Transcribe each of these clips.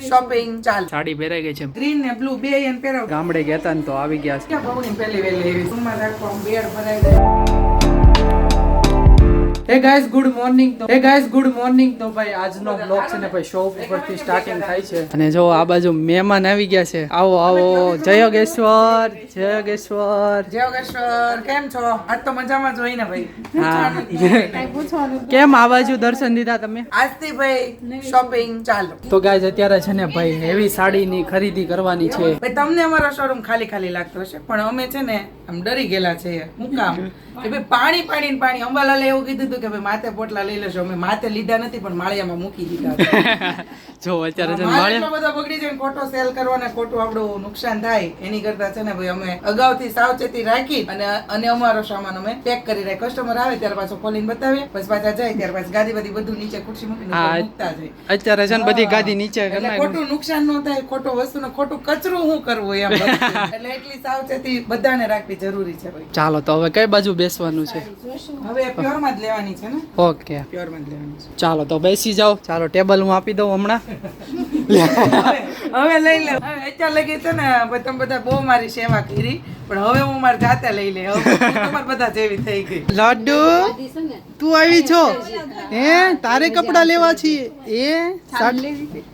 Shopping ચાલ. સાડી પહેરાઈ ગઈ છે, ગ્રીન ને બ્લુ બે એને પહેરાવ. ગામડે ગયા હતા ને તો આવી ગયા છે. ક્યાં બહુ પહેલી વેલી એવી સુમાં રાખવા બેડ ભરાઈ જાય. હે ગાઈસ ગુડ મોર્નિંગ. તો ભાઈ આજનો બ્લોગ છે ને ભાઈ શોપ ઉપરથી સ્ટાર્ટિંગ થાય છે અને જો આ બાજુ મહેમાન આવી ગયા છે. આવો જય યોગેશ્વર. કેમ છો? આજ તો મજામાં જ હોય ને ભાઈ. હા કેમ આ બાજુ દર્શન દીધા તમે? આજથી ભાઈ શોપિંગ ચાલો. તો ગાઈસ અત્યારે છે ને ભાઈ હેવી સાડીની ખરીદી કરવાની છે. ભાઈ તમને અમારો શોરૂમ ખાલી ખાલી લાગતો હશે પણ અમે છે ને આમ ડરી ગયેલા છે. હું કામ કે ભાઈ પાણી અંબાલાલે એવું કીધું હતું કે ભાઈ માથે પોટલા લઈ લેશો. અમે માથે લીધા નથી પણ માળિયામાં મૂકી દીધા. જો અત્યારે છે માલ એટલો બધો બગડી જાય ખોટો સેલ કરવાને ખોટું આપણું નુકસાન થાય એની કરતા છે ને ભાઈ અમે અગાઉથી સાવચેતી રાખી અને અમારો સામાન અમે પેક કરી રાખી. કસ્ટમર આવે ત્યારે પાછો ખોલીને બતાવીએ પછી પાછા જાય ત્યારે પાછું ગાદી બધી બધું નીચે ખુરશી મૂકીને મૂકતા જાય. અત્યારે છે ને બધી ગાદી નીચે એટલે ખોટું નુકસાન ન થાય, ખોટો વસ્તુને ખોટું કચરું શું કરવું એમ. એટલે એટલી સાવચેતી બધાને રાખવી જરૂરી છે ભાઈ. ચાલો તો હવે કઈ બાજુ બેસવાનું છે? હવે પ્યોર માં જ લેવાની છે ને. ઓકે પ્યોર માં જ લેવાની છે. ચાલો તો બેસી જાઓ. ચાલો ટેબલ હું આપી દઉં હમણાં. હવે લઈ લે. હવે અત્યારે લગી છે ને તમે બધા બહુ મારી સેવા કરી પણ હવે હું મારી જાતે લઈ લે. તમારે બધા જેવી થઈ ગઈ. લાડુ તું આવી છો? હે તારે કપડા લેવા છીએ?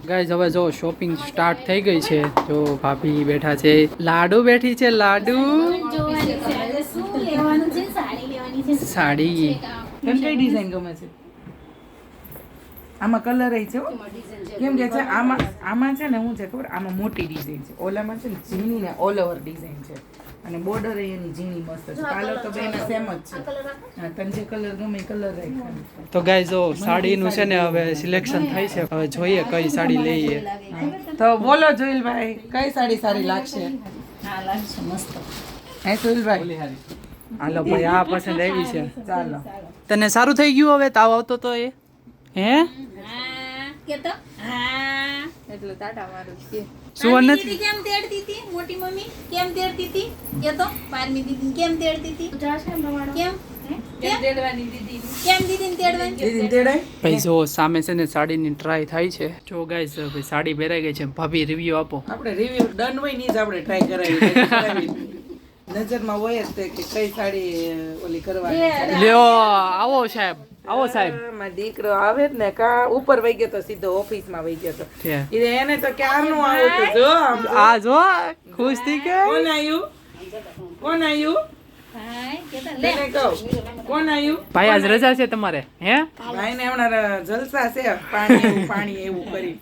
ગાઈસ હવે જો શોપિંગ સ્ટાર્ટ થઈ ગઈ છે. જો ભાભી બેઠા છે, લાડુ બેઠી છે. લાડુ સાડી કેમ કઈ ડિઝાઇન ગમે છે? આમાં કલર છે હો. કેમ કે છે આમાં છે ને હું છે ખબર આમાં મોટી ડિઝાઇન છે, ઓલામાં છે ને ઝીણી ને ઓલ ઓવર ડિઝાઇન છે અને બોર્ડર એની ઝીણી મસ્ત છે. કલર તો બેના સેમ જ છે. હા તને જે કલર ગમે એ કલર રાખ્યો. તો ગાઈસ જો સાડીનું છે ને હવે સિલેક્શન થાય છે. હવે જોઈએ કઈ સાડી લઈએ. તો બોલો જોઈલભાઈ કઈ સાડી સારી લાગશે? હે જોઈલભાઈ? હાલો ભાઈ આ પસંદ આવી છે. ચાલો તને સારું થઈ ગયું હવે તાવ આવતો તો એ? હે એટલે તાટા મારું છે. સુવર્ણ નાની દીદી કેમ તેડતી હતી? મોટી મમ્મી કેમ તેડતી હતી? કે તો 12મી દીદી કેમ તેડતી હતી? કેમ તેડવાની દીદી? કેમ દીદીને તેડવાની? દીદી તેડાય. ભાઈ જો સામે છે ને સાડીની ટ્રાય થાય છે. જો ગાઈસ ભાઈ સાડી પહેરાઈ ગઈ છે. ભાભી રિવ્યુ આપો. આપણે રિવ્યુ ડન હોય ની જ આપણે ટ્રાય કરાવી. નજરમાં હોય જ તે કે કઈ સાડી ઓલી કરવાની છે. લ્યો આવો સાહેબ. મારો દીકરો આવે જ ને કા ઉપર વઈ ગયો તો સીધો ઓફિસ માં વઈ ગયો તો છે. એને તો ક્યારનું આવું તો જો આમ જો. આ જો ખુશ થઈ ગઈ. કોણ આવ્યું હાય કે તો લે. તને કહું કોણ આવ્યું? ભાઈ આજ રજા છે તમારે? હે ભાઈ ને હમણાં જલસા છે. પાણી એવું કરી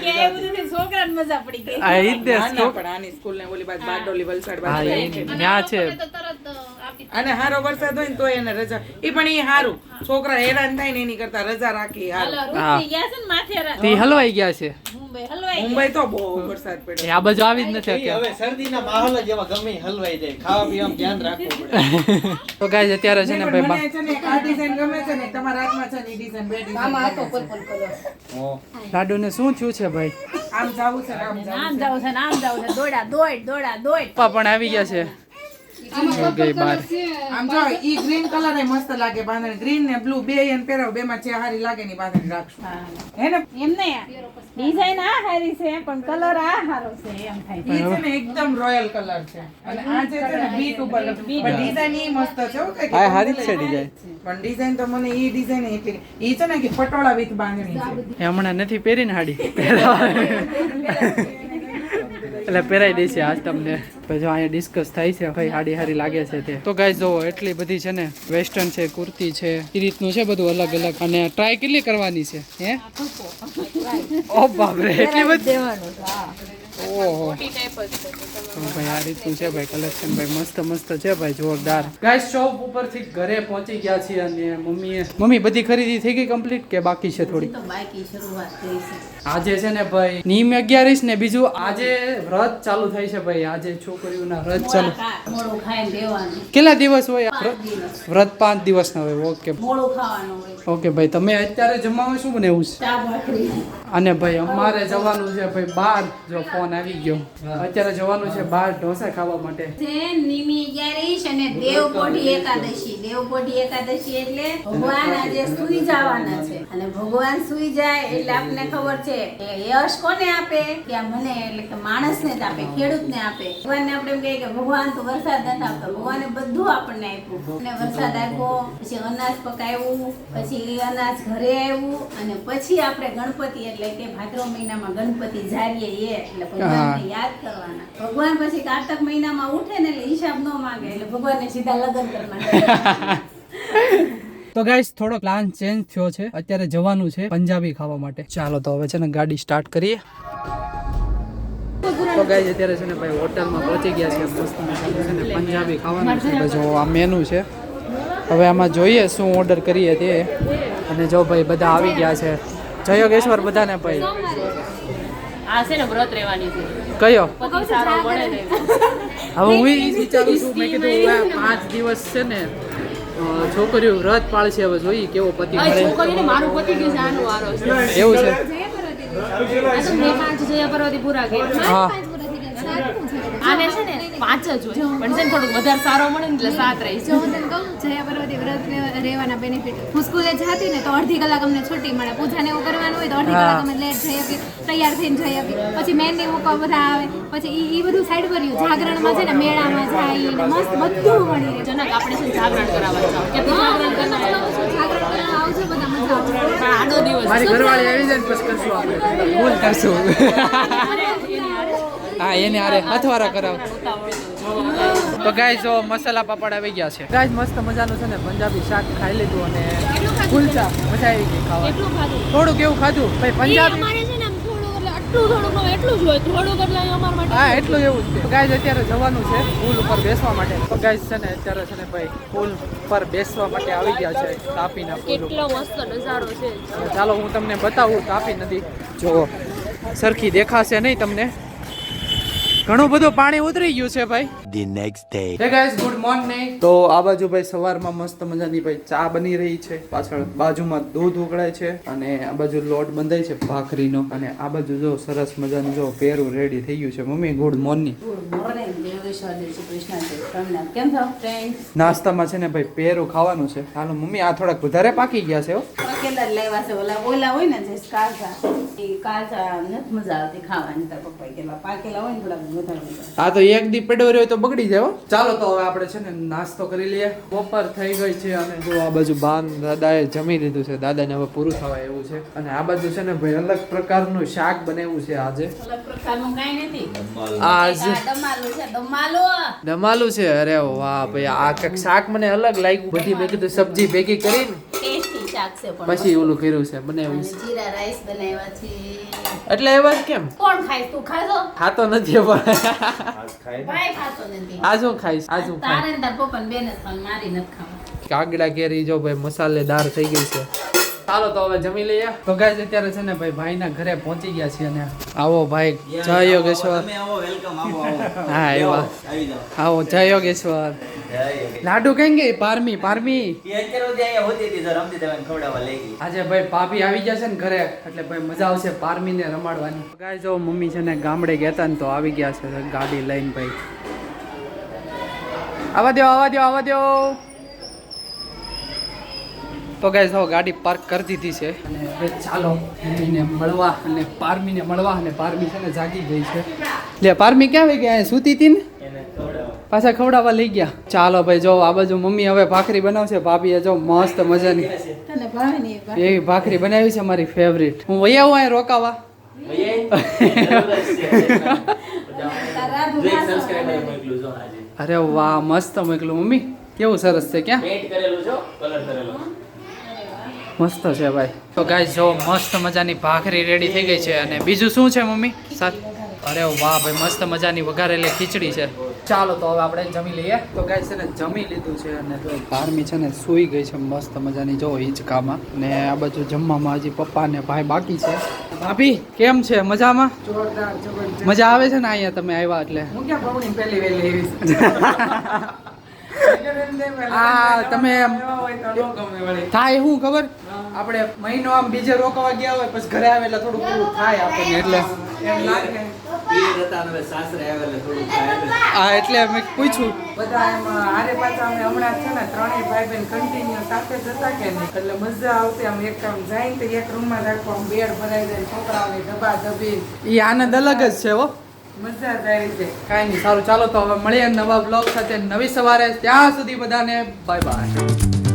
કે એ બધું છોકરાને મજા પડી ગઈ. આ ઈ જ ના, ના, પણ આની સ્કૂલ ને ઓલી બાજુ બારડોલી વલસાડ હા બાજુ એ ન્યા છે. તો તરત આપી અને હારો વરસાદ હોય ને તો એને રજા ઈ પણ ઈ હારું છોકરા હેરાન થાય ને એની કરતા રજા રાખી હારું. હાલો રૂપી ગયા છે ને માથે તી હલવાઈ ગયા છે. મુંબઈ હલવાઈ મુંબઈ તો બહુ વરસાદ એ પડ્યો. આ બાજુ આવી જ નથી અત્યારે. હવે શરદીના માહોલ જ એવા ગમે ઈ હલવાઈ જાય. ખાવા પીવામાં ધ્યાન રાખવું પડે. તો ગાઈસ અત્યારે છે ને પણ ભાઈ મને છે ને આ ડિઝાઇન ગમે છે ને તમારા હાથમાં છે ને ઈ ડિઝાઇન બે ડિઝાઇન લાડુ ને શું થયું છે ભાઈ? આમ જાવું છે ને આમ જાવું આમ જાવ છે ને આમ જાવ છે. દોડ પપ્પા પણ આવી ગયા છે. ગઈ બાર. આમ જો ઈ ગ્રીન કલર એ મસ્ત લાગે બાંધણી. ગ્રીન ને બ્લુ બે એને પહેરાવ બે માં જે હારી લાગે ની બાંધણી રાખશું હે ને. એમ નહીં ડિઝાઇન આ હારી છે પણ કલર આ હારો છે એમ થાય. ઈ છે ને એકદમ રોયલ કલર છે અને આ જે છે ને બીટ ઉપર પણ ડિઝાઇન ઈ મસ્ત છે હો કઈ આ હારી જ છે ડિઝાઇન. પણ ડિઝાઇન તો મને ઈ ડિઝાઇન એટલી ઈ છે ને કે પટોળા વિથ બાંધણી છે. એ હમણાં નથી પહેરીને હાડી. એટલે પહેરાઈ દેશે આજ તમને. પછી જો અહીંયા ડિસ્કસ થાય છે ભાઈ હાડી હારી લાગે છે તે. તો ગાઈસ જો એટલી બધી છે ને વેસ્ટર્ન છે, કુર્તી છે, એ રીતનું છે બધું અલગ અલગ. અને ટ્રાય કેટલી કરવાની છે? હે ઓ બાપરે એટલી બધી. ઓહો ભાઈ આ રીતનું છે ભાઈ કલેક્શન ભાઈ મસ્ત છે ભાઈ જોરદાર. ગાઈસ શોપ ઉપરથી ઘરે પહોંચી ગયા છીએ અને મમ્મી બધી ખરીદી થઈ ગઈ કમ્પ્લીટ કે બાકી છે થોડી? બાકી શરૂઆત કરી છે. આજે છે ને ભાઈ નીમ 11 ને બીજું આજે વ્રત ચાલુ થાય છે ભાઈ. આજે છોકરીઓના વ્રત ચાલુ. મોડું ખાઈને દેવાનું. કેટલા દિવસ હોય વ્રત? 5 દિવસના હોય. ઓકે મોડું ખાવાનું હોય. ઓકે ભાઈ તમે અત્યારે જમવામાં શું બનાવ્યું છે? ચા ભાખરી. અને ભાઈ અમારે જવાનું છે ભાઈ બહાર. જો ફોન આવી ગયો. અત્યારે જવાનું છે બહાર ઢોસા ખાવા માટે. છે નિમી 11 અને દેવપોઢી એકાદશી. દેવપોઢી એકાદશી એટલે ભગવાન આજે સૂઈ જવાના છે અને ભગવાન સૂઈ જાય એટલે આપણને ખબર છે કે યશ કોને આપે કે મને એટલે કે માણસને જ આપે, ખેડૂતને આપે. ભગવાનને આપણે એમ કહીએ કે ભગવાન તો વરસાદ નથી આપતો, ભગવાને બધું આપણને આપ્યું અને વરસાદ આપ્યો, પછી અનાજ પકાવ્યું, પછી અનાજ ઘરે આવ્યું અને પછી આપણે ગણપતિ એટલે કે ભાદરવ મહિનામાં ગણપતિ જારીએ એટલે ભગવાનને યાદ કરવાના. ભગવાન પછી કાર્તક મહિનામાં ઉઠે ને એટલે હિસાબ ન માંગે એટલે ભગવાનને સીધા લગ્ન કરવાના. તો ગાઈસ થોડો પ્લાન ચેન્જ થયો છે. અત્યારે જવાનું છે પંજાબી ખાવા માટે. ચાલો તો હવે છે ને ગાડી સ્ટાર્ટ કરીએ. તો ગાઈસ અત્યારે છે ને ભાઈ હોટલમાં પહોંચી ગયા છે. મસ્ત મજાનું છે ને પંજાબી ખાવાનું છે. જો આ મેનુ છે. હવે આમાં જોઈએ શું ઓર્ડર કરીએ તે. અને જો ભાઈ બધા આવી ગયા છે. જય યોગેશ્વર બધાને ભાઈ. આ છે ને વ્રત રહેવાની છે. કયો? પતિ સારો મળે ને. હવે હું ઈ વિચારું છું, મેં કીધું 5 દિવસ છે ને છોકરીઓ વ્રત પાળશે. હવે જોઈએ કેવો પતિ મળે. છોકરીને મારું પતિ ગયું છે, આનો વારો છે. એવું છે? આ તો મેં 5 જયા પર્વતી પૂરા કર્યા. હા આને છે ને 5 જ હોય પણ છે ને થોડુંક વધારે સારો મળે ને એટલે 7 રહી જો હું તને કહું જયા પર્વતી વ્રત રહેવાના બેનિફિટ. હું સ્કૂલે જતી ને તો અડધી કલાક અમને છૂટી મળે. પૂજાને એવું કરવાનું હોય તો અડધી કલાક અમે લેટ જઈ આપી, તૈયાર થઈને જઈ આપી. પછી મહેંદી મૂકવા બધા આવે, પછી ઈ બધું સાઈડ પર રહ્યું. જાગરણમાં છે ને મેળામાં જાય ને મસ્ત બધું મળી રહે. જનક આપણે છે ને જાગરણ કરાવવા જાવ કે તું જાગરણ કરનાર જાગરણ કરવા આવજો બધા, મજા આવશે. પણ આડો દિવસ મારી ઘરવાળી આવી જાય ને પછી કરશું આપણે. ભૂલ કરશું. હા એને આરે હથવારા કરાવ. તો ગાઈસ જો મસાલા પાપડ આવી ગયા છે. ગાઈસ મસ્ત મજાનું છે ને પંજાબી શાક ખાઈ લીધું અને કુલચા મજા આવી ગઈ ખાવા. એટલું ખાધું થોડું કેવું ખાધું ભાઈ પંજાબી. અમારે છે ને આમ થોડું એટલે થોડું નો એટલું જ હોય, થોડુંક એટલે અમાર માટે હા એટલું એવું જ છે. ગાઈસ અત્યારે જવાનું છે પુલ ઉપર બેસવા માટે. તો ગાઈસ છે ને અત્યારે છે ને ભાઈ પુલ પર બેસવા માટે આવી ગયા છે તાપીના પુલ ઉપર. કેટલો મસ્ત નજારો છે. ચાલો હું તમને બતાવું તાપી નદી. જો સરખી દેખાશે નહીં તમને, ઘણું બધું પાણી ઉતરી ગયું છે ભાઈ. The next day. હે ગાઈસ ગુડ મોર્નિંગ. તો આ બાજુ ભાઈ સવારમાં મસ્ત મજાની ભાઈ ચા બની રહી છે. પાછળ બાજુમાં દૂધ ઉકળાય છે અને આ બાજુ લોટ બંધાય છે ભાખરીનો. અને આ બાજુ જો સરસ મજાનું જો પેરું રેડી થઈ ગયું છે. Mummy good morning. કેમ છો ફ્રેન્ડ? નાસ્તામાં છે ને ભાઈ પેરું ખાવાનું છે. હાલો મમ્મી આ થોડાક વધારે પાકી ગયા છે હો. પકેલા જ લાવ્યા છે. ઓલા હોય ને જે કાચા, એ કાચા નથી મજા આવતી ખાવાની. તાર પપ્પા કેલા પાકેલા હોય ને થોડા વધારે મજા આવે. આ તો એક દી પેડો રહ્યો તો બગડી જાય હો. ચાલો તો હવે આપણે છે ને નાસ્તો કરી લઈએ. બપોર થઈ ગઈ છે અને જો આ બાજુ બાન દાદાએ જમી લીધું છે. દાદાને હવે પૂરું થવા એવું છે. અને આ બાજુ છે ને ભાઈ અલગ પ્રકારનું શાક બનાવ્યું છે આજે. અલગ પ્રકારનું કાંઈ નથી. આજ આ દમાલું છે, દમાલું. દમાલું છે. અરે વાહ ભાઈ આ કંઈક શાક મને અલગ લાગ્યું. બધી મેં કીધું સબ્જી ભેગી કરીને ટેસ્ટી શાક છે પણ પછી ઓલું કર્યું છે બનાવ્યું અને છે. જીરા રાઈસ બનાવ્યા છે. એટલે એવા જ કેમ કોણ ખાય? તું ખાજો? ખાતો નથી પણ ભાઈ ખાતો નથી. આ શું ખાઈશ? આ શું ખાય? તારે ને તાર પપ્પાને બેને જ ખાવાનું, મારી નથી ખાવાનું. કાગડા કેરી જો ભાઈ મસાલેદાર થઈ ગઈ છે. ચાલો તો હવે જમી લઈએ. તો ગાઈસ અત્યારે છે ને ભાઈ ભાઈના ઘરે પહોંચી ગયા છીએ અને આવો ભાઈ જય યોગેશ્વર. તમે આવો, વેલકમ, આવો આવો. હા એવા આવી જાઓ. આવો જય યોગેશ્વર. જય યોગેશ. લાડુ કઈ ગઈ પારમી પારમી. એ અત્યારે સુધી અહીંયા હોતી હતી તો રમતી તમે ખવડાવવા લઈ ગઈ. આજે ભાઈ ભાભી આવી ગયા છે ને ઘરે એટલે ભાઈ મજા આવશે પારમીને રમાડવાની. ગાઈસ જો મમ્મી છે ને ગામડે ગયા હતા ને તો આવી ગયા છે ગાડી લઈને ભાઈ. આવા દો આવા દો આવા દો. તો ગાઈસ હવે ગાડી પાર્ક કરી દીધી છે અને હવે ચાલો મમ્મીને મળવા અને પારમીને મળવા. અને પારમી છે ને જાગી ગઈ છે. લે પારમી ક્યાં આવી ગયા? સૂતી હતી ને એને ખવડાવવા. પાછા ખવડાવવા લઈ ગયા. ચાલો ભાઈ જો આ બાજુ મમ્મી હવે ભાખરી બનાવશે. ભાભીએ જો મસ્ત મજાની તને ભાવે ને એ ભાવે? એવી ભાખરી બનાવી છે મારી ફેવરિટ. હું વહી આવું અહીંયા રોકાવા. તાર રાધું જો એક ખાશો. subscriber મોકલું છો આજે. અરે વાહ મસ્ત મોકલું મમ્મી. કેવું સરસ છે. ક્યાં પેઇન્ટ કરેલું છો, કલર કરેલો. મસ્ત છે ભાઈ. તો ગાઈસ જો મસ્ત મજાની ભાખરી રેડી થઈ ગઈ છે. અને બીજું શું છે મમ્મી? અરે વાહ ભાઈ મસ્ત મજાની વઘારેલી ખીચડી છે. ચાલો તો હવે આપણે જમી લઈએ. તો ગાઈસ છે ને જમી લીધું છે અને તો પારમી છે ને સૂઈ ગઈ છે મસ્ત મજાની જો હિંચકામાં. ને આ બાજુ જમવામાં હજી પપ્પા ને ભાઈ બાકી છે. ભાભી કેમ છે? મજામાં? જોરદાર જબરજસ્ત. મજા આવે છે ને અહીંયા તમે આવ્યા એટલે? હું ક્યાં ભવની પહેલી વહેલી આવી આ તમે એમ તમે થાય શું ખબર? આપણે મહિનો આમ બીજે રોકવા ગયા હોય પછી ઘરે આવે એટલે થોડું પૂરું થાય આપણને એટલે એમ લાગે પિયર હતા અને હવે સાસરે આવ્યા એટલે થોડું થાય. હા એટલે મેં પૂછ્યું બધા એમ હારે પાછા અમે હમણાં છે ને ત્રણેય ભાઈ બહેન કન્ટિન્યુ સાથે જ હતા કે નહીં એટલે મજા આવતી આમ એક આમ જાય તો એક રૂમમાં રાખો આમ બેડ ભરાઈ જાય છોકરાઓની ધબા ધબી એ આનંદ અલગ જ છે હો. મજા જ આવી જાય. કાંઈ નહીં, સારું ચાલો તો હવે મળીએ નવા બ્લોગ સાથે નવી સવારે. ત્યાં સુધી બધાને બાય બાય.